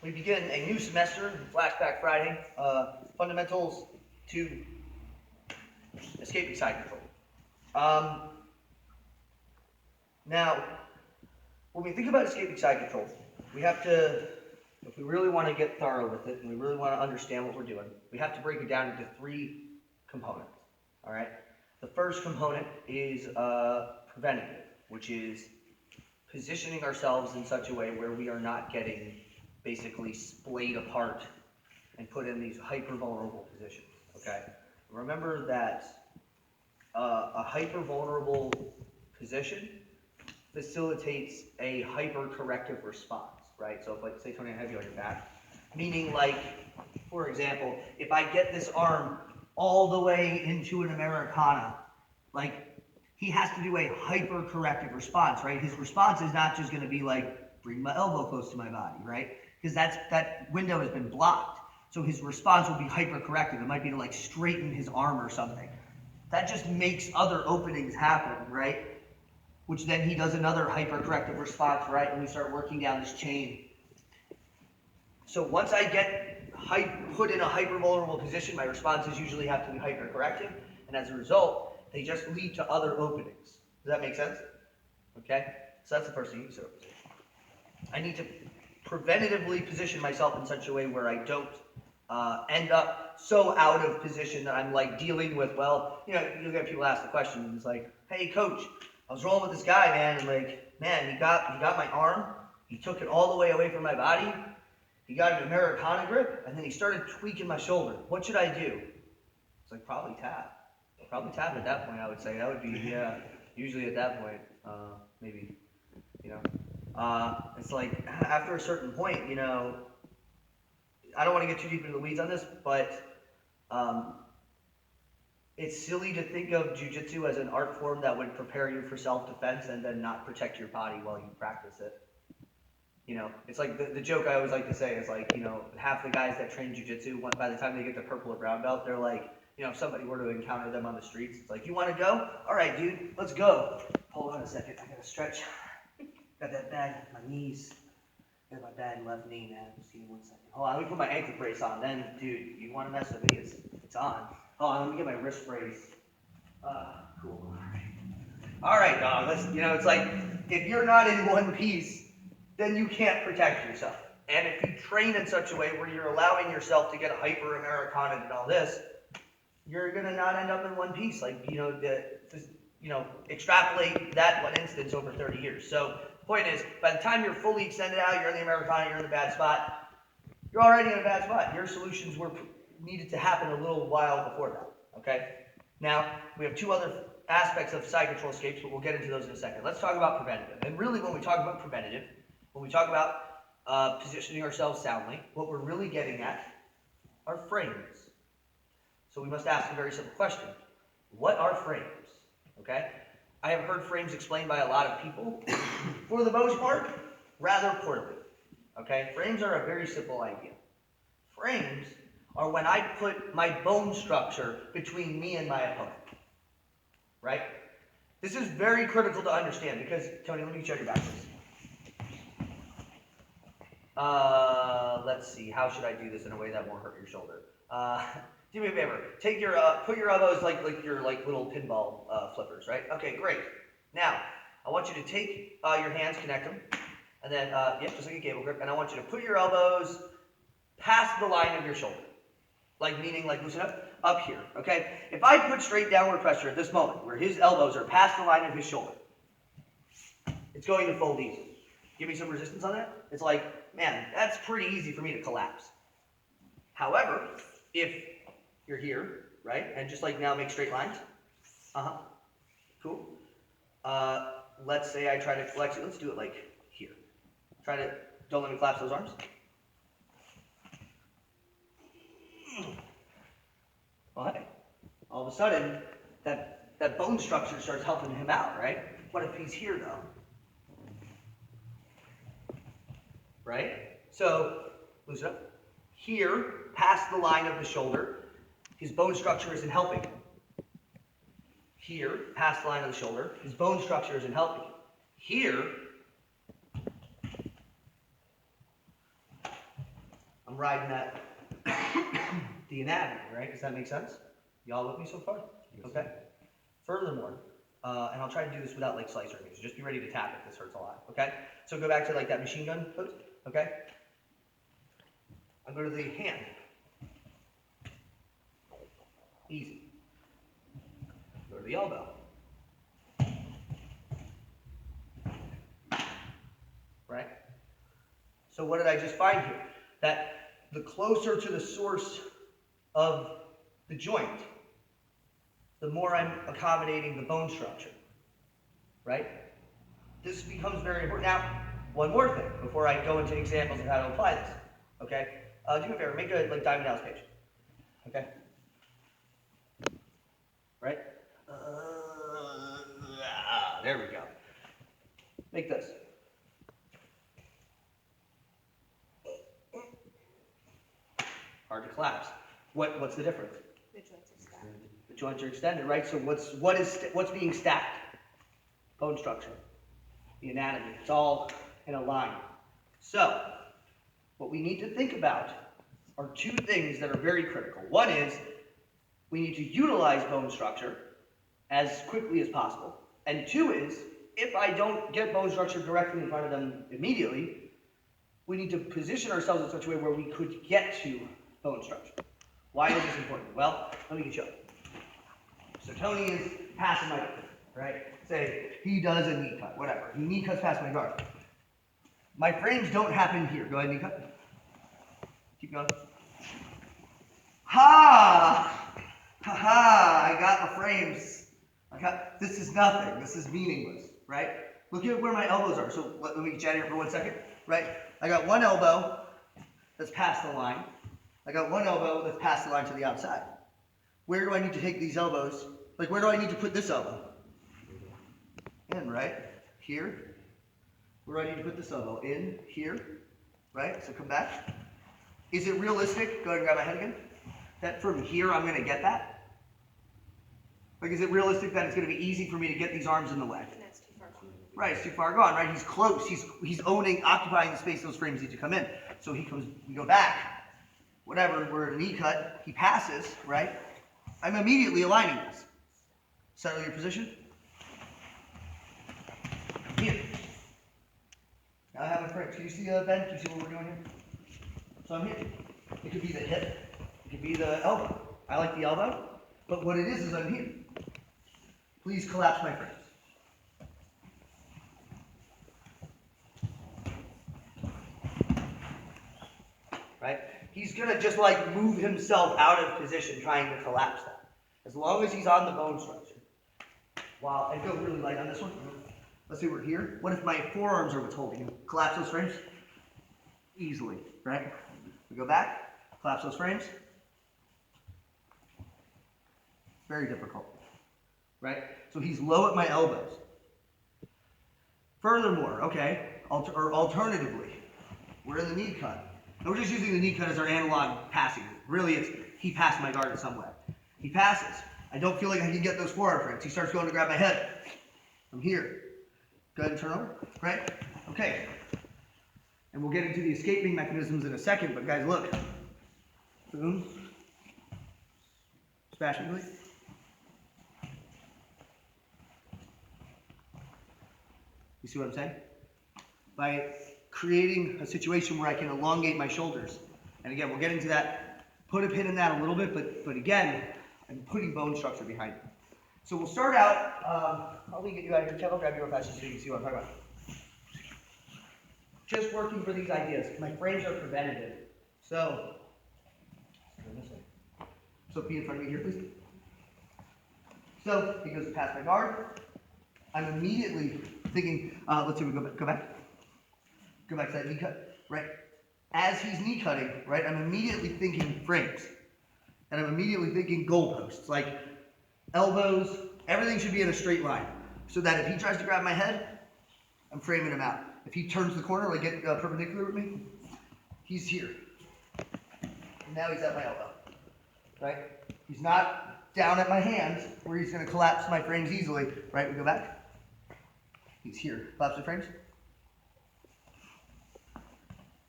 we begin a new semester, Flashback Friday, fundamentals to escaping side control. Now, when we think about escaping side control, we have to, if we really want to get thorough with it and we really want to understand what we're doing, we have to break it down into three components. All right. The first component is preventative, which is positioning ourselves in such a way where we are not getting basically splayed apart and put in these hyper vulnerable positions. Okay. Remember that a hyper vulnerable position facilitates a hyper corrective response, right? So if, like, say Tony, I have you on your back, meaning, like, for example, if I get this arm all the way into an Americana, like, he has to do a hyper corrective response, right? His response is not just going to be like, bring my elbow close to my body, right? Because that window has been blocked. So his response will be hyper corrective. It might be to, like, straighten his arm or something. That just makes other openings happen, right? Which then he does another hyper-corrective response, right? And we start working down this chain. So once I get put in a hyper-vulnerable position, my responses usually have to be hyper-corrective. And as a result, they just lead to other openings. Does that make sense? Okay? So that's the first thing. So I need to preventatively position myself in such a way where I don't end up so out of position that I'm, like, dealing with, well, you know, you'll get people ask the question, and it's like, hey, coach, I was rolling with this guy, man, and, like, man, he got my arm, he took it all the way away from my body, he got an Americana grip, and then he started tweaking my shoulder. What should I do? It's like, probably tap. Probably tap at that point, I would say. That would be, yeah, usually at that point, maybe, you know. It's like, after a certain point, you know, I don't want to get too deep into the weeds on this, but it's silly to think of jiu-jitsu as an art form that would prepare you for self-defense and then not protect your body while you practice it. You know, it's like the joke I always like to say is, like, you know, half the guys that train jiu-jitsu, by the time they get their purple or brown belt, they're like, you know, if somebody were to encounter them on the streets, it's like, you want to go? All right, dude, let's go. Hold on a second, I gotta stretch. Got that bad, my knees. Got my bad left knee, man. Just give me 1 second. Hold on, let me put my ankle brace on. Then, dude, you want to mess with me? It's on. Hold on, let me get my wrist brace. Cool. All right, dog. Let's, you know, it's like, if you're not in one piece, then you can't protect yourself. And if you train in such a way where you're allowing yourself to get a hyper Americana and all this, you're gonna not end up in one piece. Like, you know, extrapolate that one instance over 30 years. So the point is, by the time you're fully extended out, you're in the Americana, you're in the bad spot, you're already in a bad spot. Your solutions were needed to happen a little while before that, okay? Now, we have two other aspects of side control escapes, but we'll get into those in a second. Let's talk about preventative. And really, when we talk about preventative, when we talk about positioning ourselves soundly, what we're really getting at are frames. So we must ask a very simple question. What are frames? Okay? I have heard frames explained by a lot of people, for the most part, rather poorly. Okay? Frames are a very simple idea. Frames are when I put my bone structure between me and my opponent. Right? This is very critical to understand because, Tony, let me show you back this. Let's see, how should I do this in a way that won't hurt your shoulder? Do me a favor. Take your, put your elbows like your little pinball flippers, right? Okay, great. Now, I want you to take your hands, connect them, and then, just like a cable grip, and I want you to put your elbows past the line of your shoulder. Like, meaning, like, loosen up here, okay? If I put straight downward pressure at this moment, where his elbows are past the line of his shoulder, it's going to fold easy. Give me some resistance on that. It's like, man, that's pretty easy for me to collapse. However, if you're here, right, and just like now make straight lines, cool. Let's say I try to flex it. Let's do it like here. Don't let me collapse those arms. But all of a sudden, that bone structure starts helping him out, right? What if he's here, though? Right? So, loosen up. Here, past the line of the shoulder, his bone structure isn't helping him. Here, past the line of the shoulder, his bone structure isn't helping him. Here, I'm riding that, the anatomy, right? Does that make sense? Y'all with me so far? Okay. Furthermore, and I'll try to do this without like slicer things. Just be ready to tap if this hurts a lot, okay? So go back to like that machine gun pose, okay? I'll go to the hand. Easy. Go to the elbow. Right? So what did I just find here? That the closer to the source of the joint, the more I'm accommodating the bone structure. Right? This becomes very important. Now, one more thing before I go into examples of how to apply this. Okay? Do me a favor, make a like Diamond Dallas page. Okay? Right? There we go. Make this. Hard to collapse. What's the difference? The joints are stacked. The joints are extended, right? So what's being stacked? Bone structure, the anatomy. It's all in a line. So what we need to think about are two things that are very critical. One is we need to utilize bone structure as quickly as possible. And two is, if I don't get bone structure directly in front of them immediately, we need to position ourselves in such a way where we could get to bone structure. Why is this important? Well, let me get you up. So Tony is passing my guard, right? Say he does a knee cut, whatever. He knee cuts past my guard. My frames don't happen here. Go ahead, knee cut. Keep going. Ha! Ha ha! I got the frames. This is nothing. This is meaningless, right? Look at where my elbows are. So let me get you out of here for 1 second, right? I got one elbow that's past the line. I got one elbow that's past the line to the outside. Where do I need to take these elbows? Like, where do I need to put this elbow? In, right? Here. Where do I need to put this elbow? In, here, right? So come back. Is it realistic? Go ahead and grab my head again. That from here I'm going to get that? Like, is it realistic that it's going to be easy for me to get these arms in the way? And that's too far gone. Right, it's too far gone, right? He's close. He's occupying the space those frames need to come in. So he comes, we go back, whatever, we're at a knee cut, he passes, right? I'm immediately aligning this. Settle your position. Here. Now I have my frames. Can you see Ben? Can you see what we're doing here? So I'm here. It could be the hip. It could be the elbow. I like the elbow, but what it is I'm here. Please collapse my frames. Right? He's going to just like move himself out of position trying to collapse that. As long as he's on the bone structure. Wow, I feel really light on this one. Let's say we're here. What if my forearms are what's holding him? Collapse those frames? Easily, right? We go back, collapse those frames. Very difficult, right? So he's low at my elbows. Furthermore, okay, alternatively, we're in the knee cut. And we're just using the knee cut as our analog passing. Really, it's he passed my guard in some way. He passes. I don't feel like I can get those forearm frames. He starts going to grab my head. I'm here. Go ahead and turn over, right? Okay. And we'll get into the escaping mechanisms in a second, but guys, look. Boom. Spastically. You see what I'm saying? By creating a situation where I can elongate my shoulders. And again, we'll get into that, put a pin in that a little bit, but again, I'm putting bone structure behind it. So we'll start out, let me get you out of here, Kevin, grab your fast so you can see what I'm talking about. Just working for these ideas. My frames are preventative. So be in front of me here, please. So he goes past my guard. I'm immediately thinking, let's see, we go back. Go back to that knee cut, right? As he's knee cutting, right, I'm immediately thinking frames. And I'm immediately thinking goalposts, like elbows, everything should be in a straight line. So that if he tries to grab my head, I'm framing him out. If he turns the corner, like get perpendicular with me, he's here. And now he's at my elbow, right? He's not down at my hands where he's going to collapse my frames easily, right? We go back. He's here. Collapse the frames.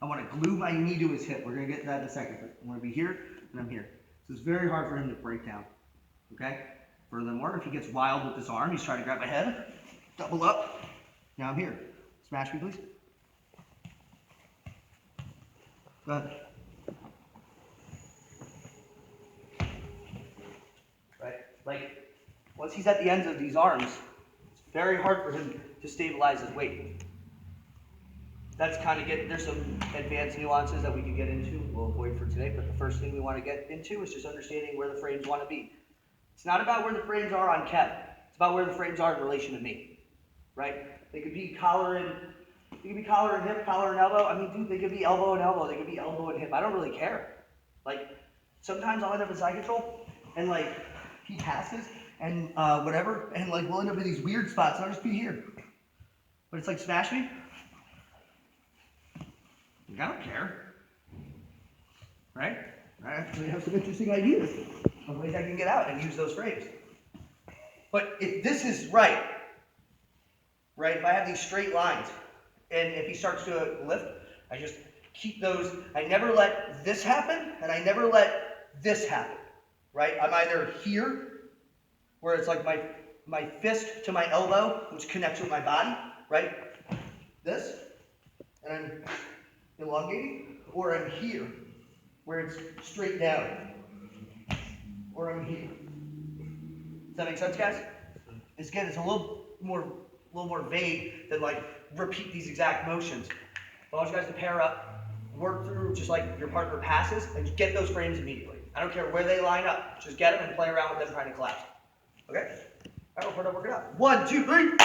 I want to glue my knee to his hip. We're going to get to that in a second, but I'm going to be here and I'm here. So it's very hard for him to break down, okay? Furthermore, if he gets wild with his arm, he's trying to grab my head, double up. Now I'm here. Smash me, please. Go ahead. Right? Like, once he's at the ends of these arms, it's very hard for him to stabilize his weight. That's kind of there's some advanced nuances that we could get into. We'll avoid for today, but the first thing we want to get into is just understanding where the frames want to be. It's not about where the frames are on Kev. It's about where the frames are in relation to me, right? They could be collar and hip, collar and elbow. I mean, dude, they could be elbow and elbow. They could be elbow and hip. I don't really care. Like, sometimes I'll end up in side control, and like he passes and whatever, and like we'll end up in these weird spots. And I'll just be here, but it's like smash me. I don't care, right? I actually have some interesting ideas of ways I can get out and use those frames. But if this is right, if I have these straight lines, and if he starts to lift, I just keep those. I never let this happen, and I never let this happen, right? I'm either here, where it's like my fist to my elbow, which connects with my body, right? This, and I'm elongating, or I'm here, where it's straight down, or I'm here. Does that make sense, guys? Again, it's a little more vague than like repeat these exact motions. I want you guys to pair up, work through just like your partner passes, and get those frames immediately. I don't care where they line up, just get them and play around with them trying to collapse. Okay? All right, we'll put it up, work it out. 1, 2, 3.